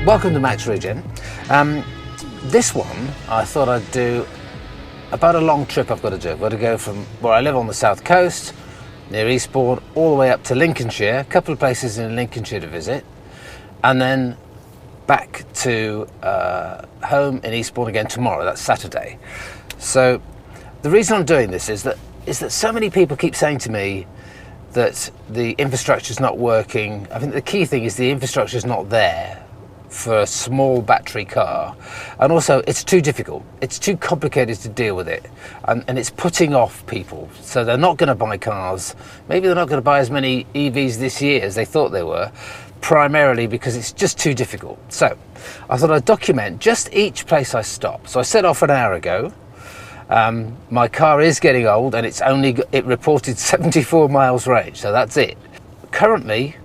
Welcome to Max Regen. This one I thought I'd do about a long trip I've got to do. I've got to go from where I live on the south coast, near Eastbourne, all the way up to Lincolnshire, a couple of places in Lincolnshire to visit, and then back to home in Eastbourne again tomorrow. That's Saturday. So the reason I'm doing this is that so many people keep saying to me that the infrastructure is not working. I think the key thing is the infrastructure is not there for a small battery car, and also it's too difficult, it's too complicated to deal with it, and it's putting off people, so they're not going to buy cars. Maybe they're not going to buy as many EVs this year as they thought they were, primarily because it's just too difficult. So I thought I'd document just each place I stop. So I set off an hour ago. My car is getting old, and it reported 74 miles range, so that's it. Currently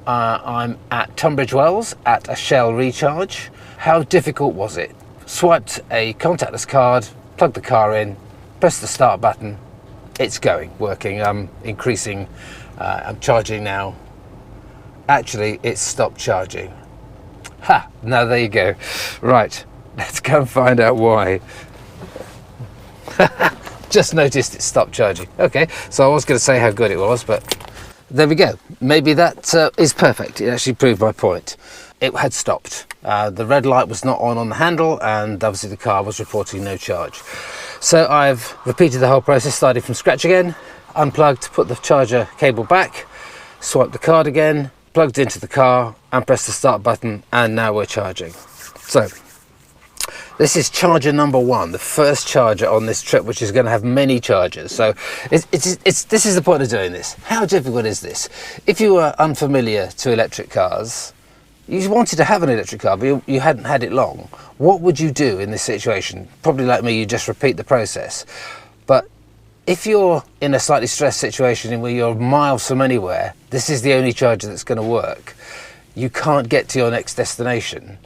I'm at Tunbridge Wells at a Shell recharge. How difficult was it? Swiped a contactless card, plugged the car in, pressed the start button. It's working. I'm increasing. I'm charging now. Actually, it's stopped charging. Ha! Now there you go. Right, let's go and find out why. Just noticed it stopped charging. Okay, so I was going to say how good it was, but there we go. Maybe that is perfect. It actually proved my point. It had stopped. The red light was not on the handle, and obviously the car was reporting no charge. So I've repeated the whole process, started from scratch again, unplugged, put the charger cable back, swiped the card again, plugged into the car, and pressed the start button, and now we're charging. So this is charger number one, the first charger on this trip, which is going to have many chargers. So this is the point of doing this. How difficult is this? If you were unfamiliar to electric cars, you wanted to have an electric car, but you hadn't had it long, what would you do in this situation? Probably like me, you just repeat the process. But if you're in a slightly stressed situation where you're miles from anywhere, this is the only charger that's going to work. You can't get to your next destination,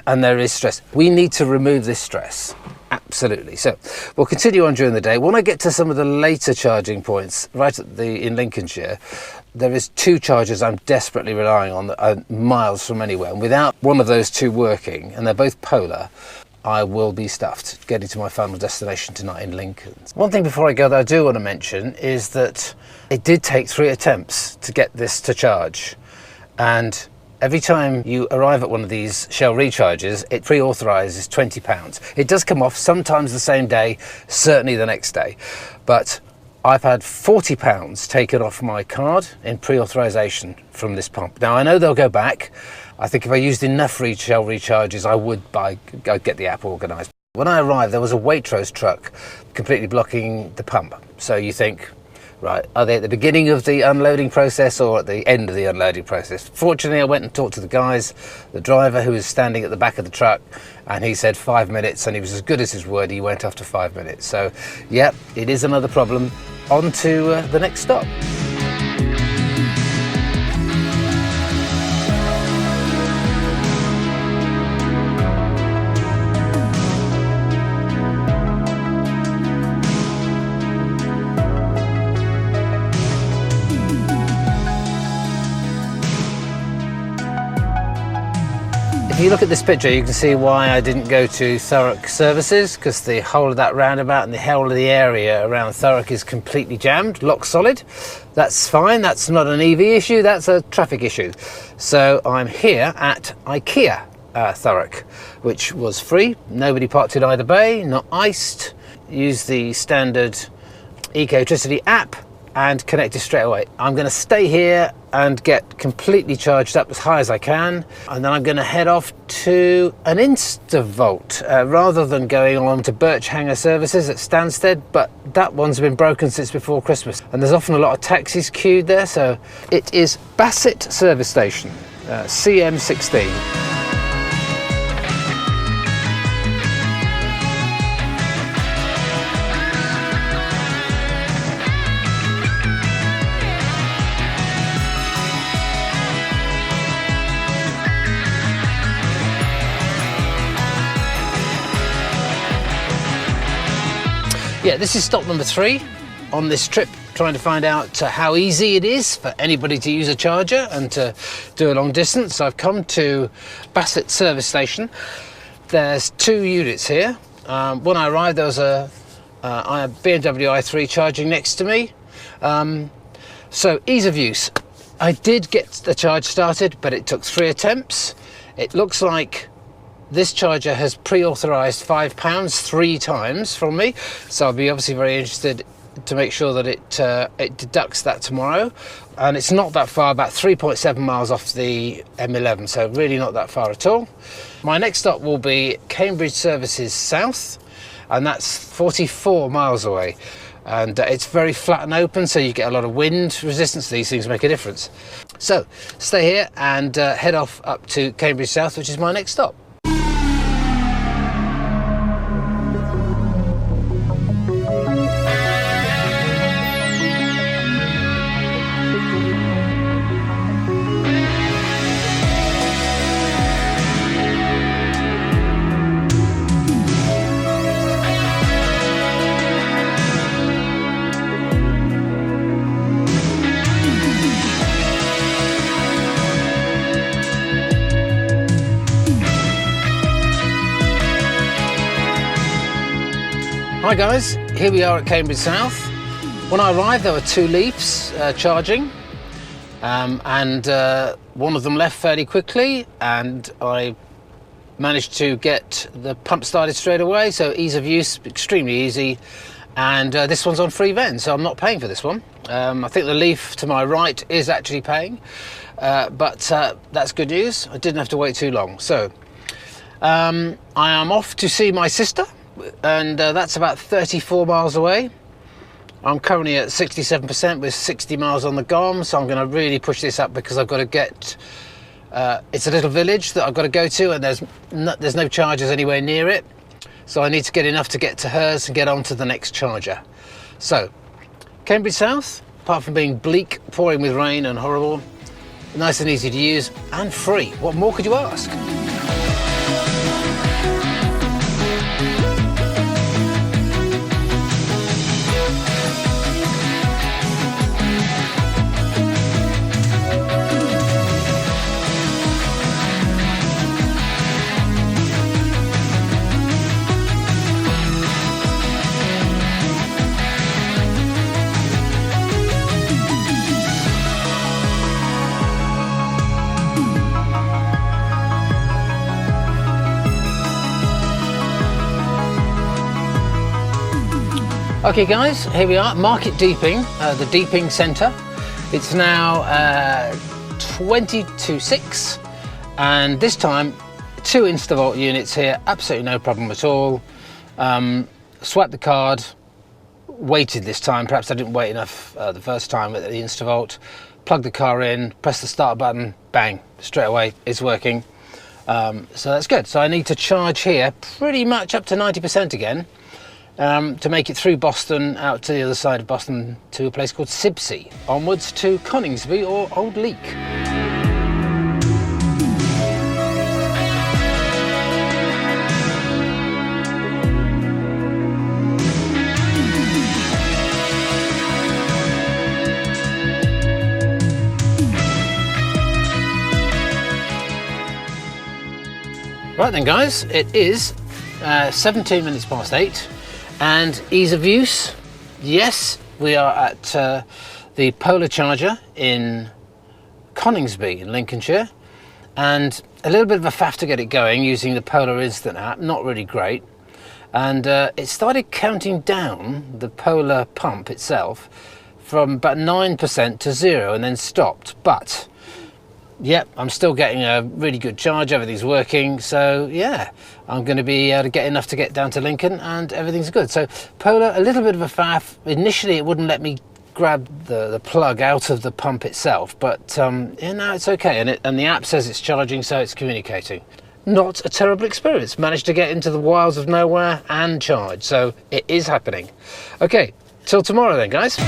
and there is stress. We need to remove this stress, absolutely. So we'll continue on during the day. When I get to some of the later charging points, right in Lincolnshire, there is two chargers I'm desperately relying on that are miles from anywhere, and without one of those two working, and they're both polar, I will be stuffed getting to my final destination tonight in Lincoln. One thing before I go that I do want to mention is that it did take 3 attempts to get this to charge, and every time you arrive at one of these Shell recharges, it pre-authorises £20. It does come off sometimes the same day, certainly the next day. But I've had £40 taken off my card in pre-authorisation from this pump. Now I know they'll go back. I think if I used enough Shell recharges, I would go get the app organised. When I arrived, there was a Waitrose truck completely blocking the pump. So you think, right, are they at the beginning of the unloading process or at the end of the unloading process? Fortunately, I went and talked to the driver who was standing at the back of the truck, and he said 5 minutes, and he was as good as his word. He went after 5 minutes. So, yeah, it is another problem. On to the next stop. If you look at this picture, you can see why I didn't go to Thurrock services, because the whole of that roundabout and the whole of the area around Thurrock is completely jammed, lock solid. That's fine, that's not an EV issue, that's a traffic issue. So I'm here at IKEA Thurrock, which was free. Nobody parked in either bay, not iced. Use the standard Ecotricity app and connected straight away. I'm going to stay here and get completely charged up as high as I can, and then I'm going to head off to an InstaVolt rather than going on to Birch Hanger services at Stansted, but that one's been broken since before Christmas, and there's often a lot of taxis queued there. So it is Bassett service station, CM16. Yeah, this is stop number 3 on this trip trying to find out how easy it is for anybody to use a charger and to do a long distance. So I've come to Bassett service station. There's 2 units here. When I arrived, there was a BMW i3 charging next to me. So ease of use. I did get the charge started, but it took 3 attempts. It looks like this charger has pre-authorized £5 3 times from me, so I'll be obviously very interested to make sure that it deducts that tomorrow. And it's not that far, about 3.7 miles off the M11, so really not that far at all. My next stop will be Cambridge Services South, and that's 44 miles away. And it's very flat and open, so you get a lot of wind resistance. These things make a difference. So stay here and head off up to Cambridge South, which is my next stop. Hi guys, here we are at Cambridge South. When I arrived there were 2 Leafs charging and one of them left fairly quickly, and I managed to get the pump started straight away, so ease of use, extremely easy. And this one's on free vend, so I'm not paying for this one. I think the Leaf to my right is actually paying, but that's good news. I didn't have to wait too long. So I am off to see my sister, and that's about 34 miles away. I'm currently at 67% with 60 miles on the GOM, so I'm going to really push this up because I've got to get, it's a little village that I've got to go to, and there's no chargers anywhere near it, so I need to get enough to get to hers and get on to the next charger. So Cambridge South, apart from being bleak, pouring with rain and horrible, nice and easy to use and free. What more could you ask? Okay guys, here we are, Market Deeping, the Deeping Centre. It's now 20 to 6, and this time 2 Instavolt units here, absolutely no problem at all. Swiped the card, waited this time, perhaps I didn't wait enough the first time at the Instavolt. Plugged the car in, pressed the start button, bang, straight away it's working. So that's good. So I need to charge here pretty much up to 90% again. To make it through Boston, out to the other side of Boston to a place called Sibsey, onwards to Coningsby or Old Leek. Right then guys, it is 17 minutes past 8. And ease of use, yes, we are at the Polar Charger in Coningsby in Lincolnshire, and a little bit of a faff to get it going using the Polar Instant app, not really great. And it started counting down the Polar pump itself from about 9% to 0 and then stopped. But yep, I'm still getting a really good charge, everything's working, so yeah, I'm going to be able to get enough to get down to Lincoln and everything's good. So Polar, a little bit of a faff. Initially it wouldn't let me grab the plug out of the pump itself, but yeah, no, it's okay, and the app says it's charging, so it's communicating. Not a terrible experience, managed to get into the wilds of nowhere and charge, so it is happening. Okay, till tomorrow then guys.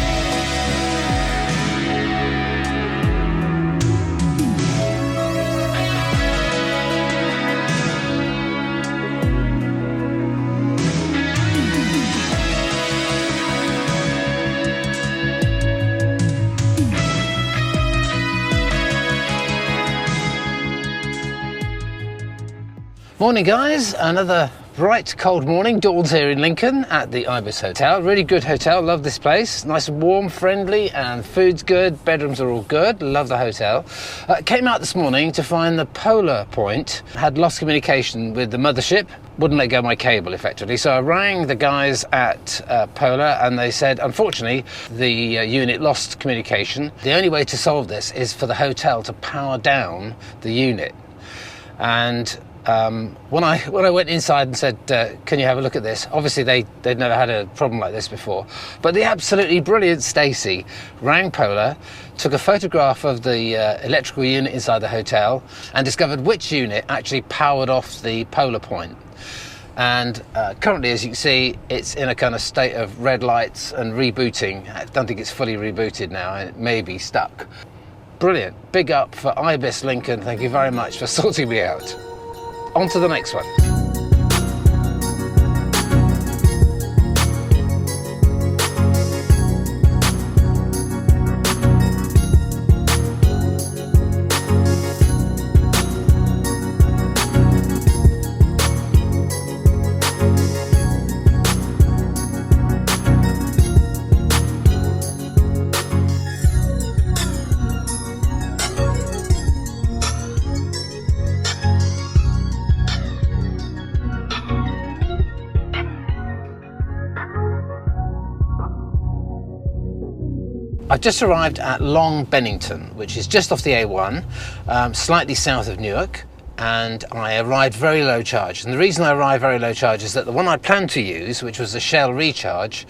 Morning guys, another bright cold morning dawns here in Lincoln at the Ibis Hotel. Really good hotel, love this place. Nice and warm, friendly, and food's good, bedrooms are all good, love the hotel. Came out this morning to find the polar point had lost communication with the mothership, wouldn't let go my cable effectively. So I rang the guys at Polar and they said, unfortunately, the unit lost communication. The only way to solve this is for the hotel to power down the unit. And when I went inside and said, can you have a look at this? Obviously they'd never had a problem like this before. But the absolutely brilliant Stacey rang Polar, took a photograph of the electrical unit inside the hotel and discovered which unit actually powered off the Polar point. And currently, as you can see, it's in a kind of state of red lights and rebooting. I don't think it's fully rebooted now, and it may be stuck. Brilliant. Big up for Ibis Lincoln. Thank you very much for sorting me out. On to the next one. I've just arrived at Long Bennington, which is just off the A1, slightly south of Newark, and I arrived very low charge. And the reason I arrived very low charge is that the one I planned to use, which was a Shell recharge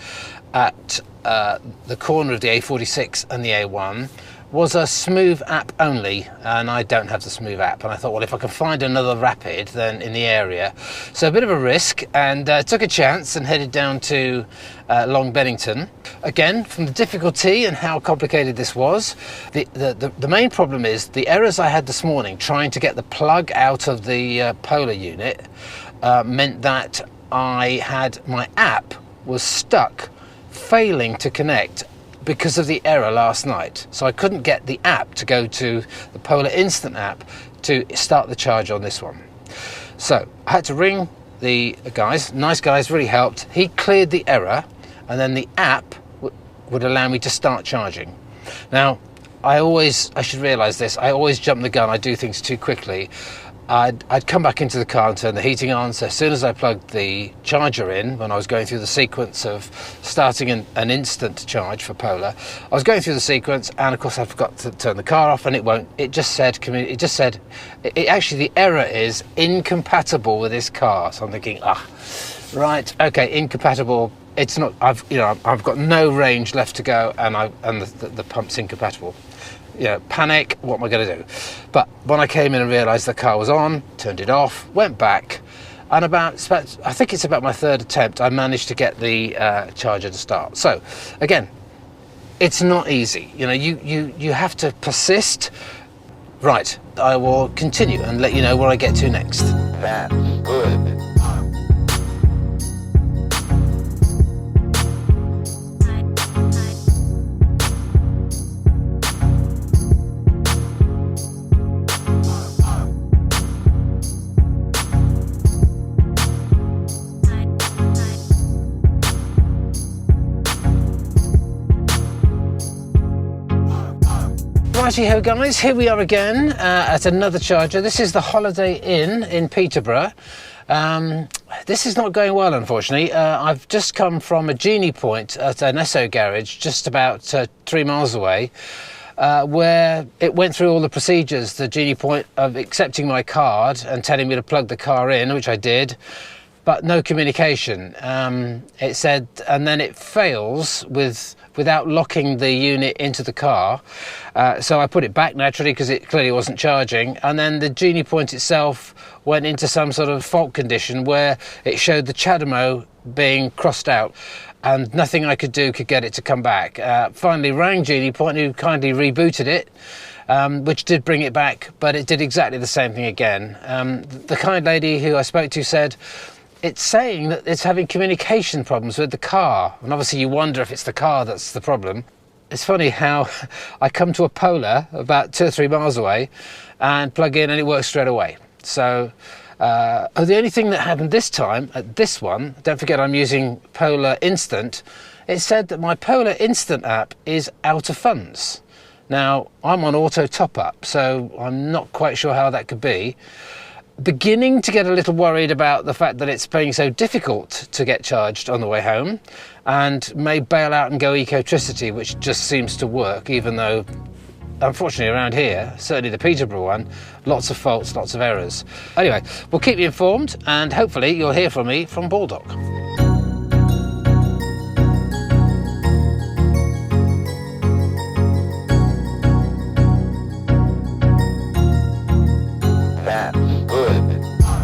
at the corner of the A46 and the A1, was a smooth app only, and I don't have the smooth app. And I thought, well, if I can find another rapid then in the area. So a bit of a risk, and took a chance and headed down to Long Bennington. Again, from the difficulty and how complicated this was, the main problem is the errors I had this morning trying to get the plug out of the Polar unit meant that my app was stuck, failing to connect because of the error last night. So I couldn't get the app to go to the Polar Instant app to start the charge on this one. So I had to ring the guys, nice guys, really helped. He cleared the error, and then the app would allow me to start charging. Now, I should realise this, I always jump the gun, I do things too quickly. I'd come back into the car and turn the heating on, so as soon as I plugged the charger in, when I was going through the sequence of starting an instant charge for Polar, I was going through the sequence, and of course I forgot to turn the car off, and it just said, actually the error is incompatible with this car. So I'm thinking, right, okay, incompatible. It's not, I've got no range left to go, and the pump's incompatible. Panic, what am I going to do? But when I came in and realised the car was on, turned it off, went back, and I think it's about my third attempt, I managed to get the charger to start. So, again, it's not easy. You have to persist. Right, I will continue and let you know where I get to next. That's good. Righty-ho guys, here we are again at another charger. This is the Holiday Inn in Peterborough. This is not going well, unfortunately. I've just come from a Genie point at an Esso garage just about 3 miles away, where it went through all the procedures, the Genie point of accepting my card and telling me to plug the car in, which I did, but no communication. It said, and then it fails without locking the unit into the car. So I put it back naturally because it clearly wasn't charging, and then the Genie point itself went into some sort of fault condition where it showed the CHAdeMO being crossed out, and nothing I could do could get it to come back. Finally rang Genie point, who kindly rebooted it, which did bring it back, but it did exactly the same thing again. The kind lady who I spoke to said, it's saying that it's having communication problems with the car, and obviously you wonder if it's the car that's the problem. It's funny how I come to a Polar about 2 or 3 miles away and plug in and it works straight away. So The only thing that happened this time at this one, don't forget I'm using Polar Instant, it said that my Polar Instant app is out of funds. Now, I'm on auto top up, so I'm not quite sure how that could be. Beginning to get a little worried about the fact that it's being so difficult to get charged on the way home, and may bail out and go Ecotricity, which just seems to work, even though unfortunately around here, certainly the Peterborough one, lots of faults, lots of errors. Anyway, we'll keep you informed, and hopefully you'll hear from me from Baldock.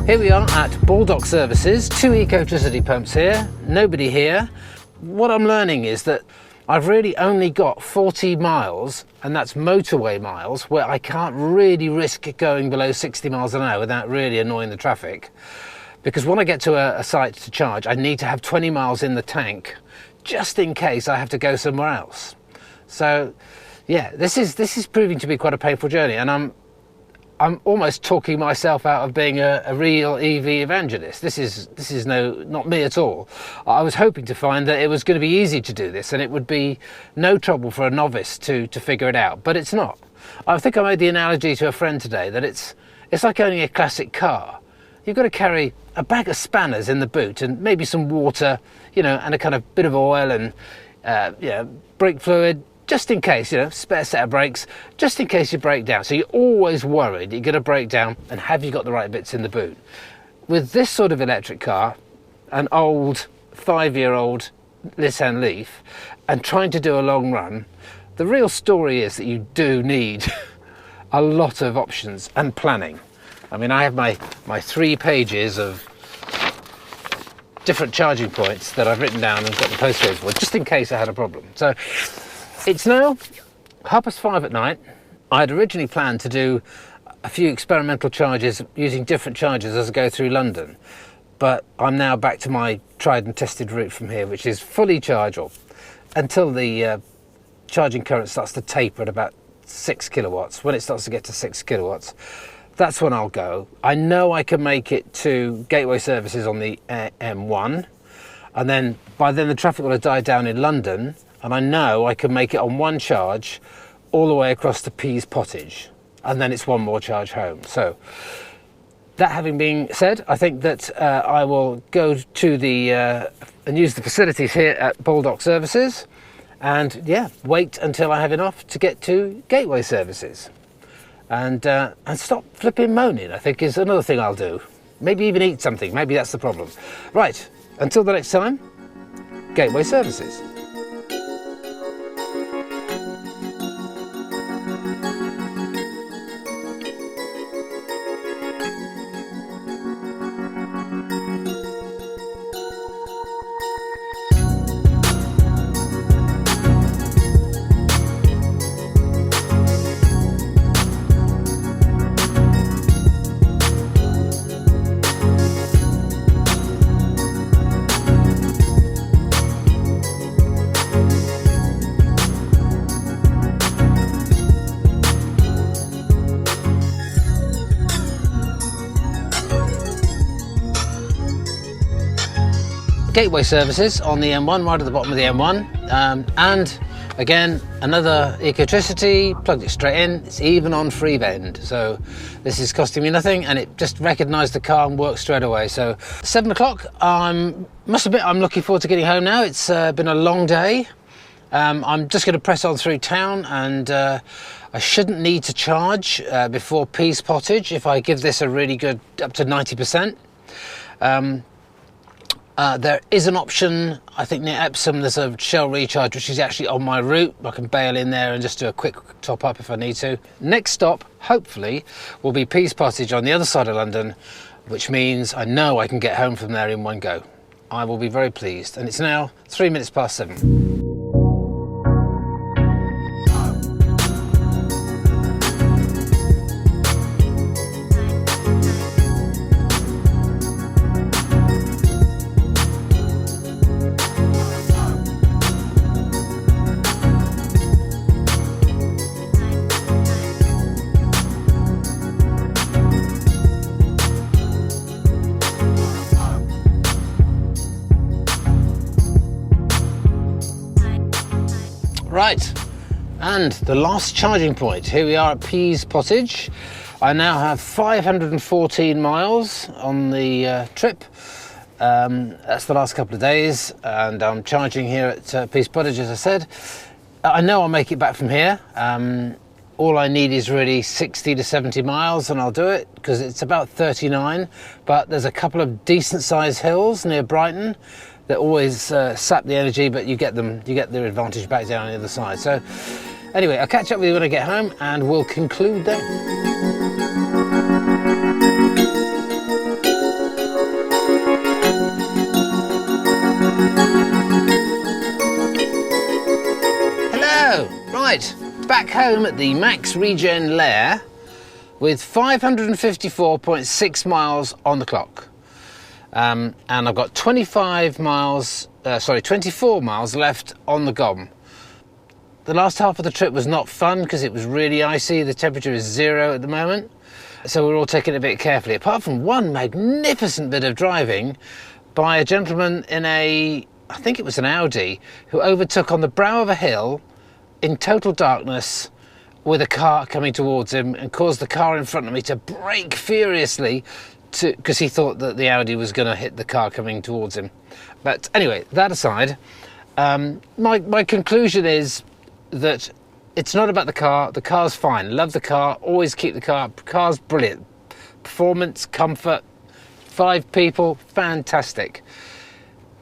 Here we are at Baldock Services, 2 Ecotricity pumps here, nobody here. What I'm learning is that I've really only got 40 miles, and that's motorway miles, where I can't really risk going below 60 miles an hour without really annoying the traffic. Because when I get to a site to charge, I need to have 20 miles in the tank, just in case I have to go somewhere else. So yeah, this is proving to be quite a painful journey, and I'm almost talking myself out of being a real EV evangelist. This is not me at all. I was hoping to find that it was going to be easy to do this and it would be no trouble for a novice to figure it out, but it's not. I think I made the analogy to a friend today that it's like owning a classic car. You've got to carry a bag of spanners in the boot and maybe some water, and a kind of bit of oil and brake fluid, just in case, spare set of brakes, just in case you break down. So you're always worried you're going to break down, and have you got the right bits in the boot? With this sort of electric car, an old 5-year-old Leafy Leaf, and trying to do a long run, the real story is that you do need a lot of options and planning. I mean, I have my 3 pages of different charging points that I've written down and got the postcodes for, just in case I had a problem. So it's now 5:30 at night. I had originally planned to do a few experimental charges using different chargers as I go through London, but I'm now back to my tried and tested route from here, which is fully charge up until the charging current starts to taper at about 6 kilowatts. When it starts to get to 6 kilowatts, that's when I'll go. I know I can make it to Gateway Services on the M1, and then by then the traffic will have died down in London, and I know I can make it on one charge all the way across to Pease Pottage, and then it's one more charge home. So that having been said, I think that I will go to the and use the facilities here at Baldock Services, and wait until I have enough to get to Gateway Services, and stop flipping moaning, I think, is another thing I'll do. Maybe even eat something. Maybe that's the problem. Right, until the next time, Gateway Services. Gateway Services on the M1, right at the bottom of the M1, and again another Ecotricity, plugged it straight in. It's even on free bend, so this is costing me nothing, and it just recognised the car and worked straight away. So 7 o'clock, must admit I'm looking forward to getting home now. It's been a long day. I'm just going to press on through town, and I shouldn't need to charge before Pease Pottage if I give this a really good up to 90%. There is an option, I think near Epsom, there's a Shell recharge which is actually on my route. I can bail in there and just do a quick top up if I need to. Next stop, hopefully, will be Pease Pottage on the other side of London, which means I know I can get home from there in one go. I will be very pleased. And it's now 7:03. Right, and the last charging point. Here we are at Pease Pottage. I now have 514 miles on the trip. That's the last couple of days, and I'm charging here at Pease Pottage, as I said. I know I'll make it back from here. All I need is really 60 to 70 miles and I'll do it, because it's about 39, but there's a couple of decent sized hills near Brighton that always sap the energy, but you get their advantage back down on the other side. So anyway, I'll catch up with you when I get home and we'll conclude then. Hello, right. Back home at the Max Regen lair with 554.6 miles on the clock. And I've got 24 miles left on the GOM. The last half of the trip was not fun because it was really icy. The temperature is 0 at the moment. So we're all taking it a bit carefully, apart from one magnificent bit of driving by a gentleman in I think it was an Audi, who overtook on the brow of a hill in total darkness with a car coming towards him, and caused the car in front of me to brake furiously because he thought that the Audi was going to hit the car coming towards him. But anyway, that aside, my conclusion is that it's not about the car. The car's fine. Love the car. Always keep the car. Car's brilliant. Performance, comfort, 5 people, fantastic.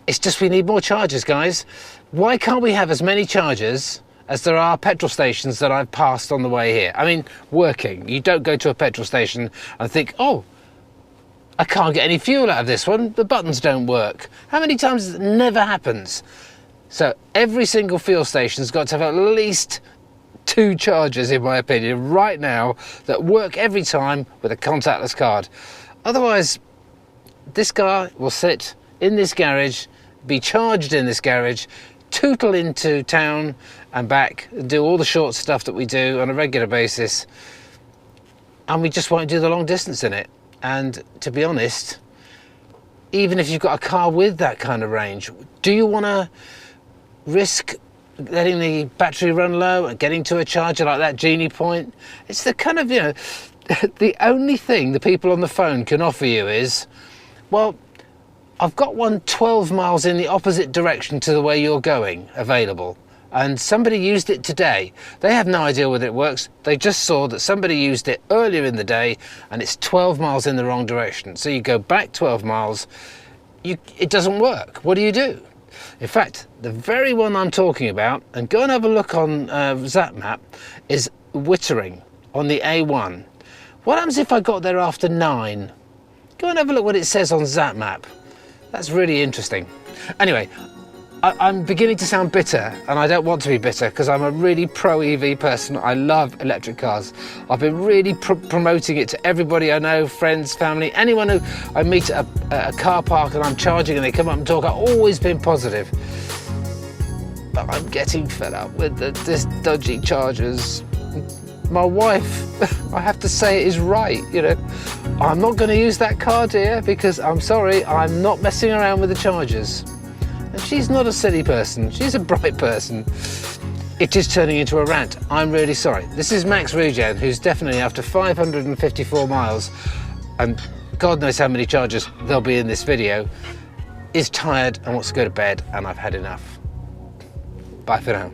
It's just we need more chargers, guys. Why can't we have as many chargers as there are petrol stations that I've passed on the way here? I mean, working. You don't go to a petrol station and think, oh, I can't get any fuel out of this one. The buttons don't work. How many times it never happens? So every single fuel station's got to have at least 2 chargers, in my opinion, right now, that work every time with a contactless card. Otherwise, this car will sit in this garage, be charged in this garage, tootle into town and back, do all the short stuff that we do on a regular basis, and we just won't do the long distance in it. And to be honest, even if you've got a car with that kind of range, do you want to risk letting the battery run low and getting to a charger like that Genie Point? It's the kind of, the only thing the people on the phone can offer you is, well, I've got one 12 miles in the opposite direction to the way you're going available, and somebody used it today. They have no idea whether it works. They just saw that somebody used it earlier in the day and it's 12 miles in the wrong direction. So you go back 12 miles, it doesn't work. What do you do? In fact, the very one I'm talking about, and go and have a look on ZapMap, is Wittering on the A1. What happens if I got there after 9? Go and have a look what it says on ZapMap. That's really interesting. Anyway, I'm beginning to sound bitter, and I don't want to be bitter because I'm a really pro EV person. I love electric cars. I've been really promoting it to everybody I know, friends, family, anyone who I meet at a car park and I'm charging and they come up and talk. I've always been positive. But I'm getting fed up with this dodgy chargers. My wife, I have to say, is right, I'm not going to use that car, dear, because I'm sorry, I'm not messing around with the chargers. And she's not a silly person, she's a bright person. It is turning into a rant. I'm really sorry. This is Max Regen, who's definitely, after 554 miles, and God knows how many chargers there'll be in this video, is tired and wants to go to bed, and I've had enough. Bye for now.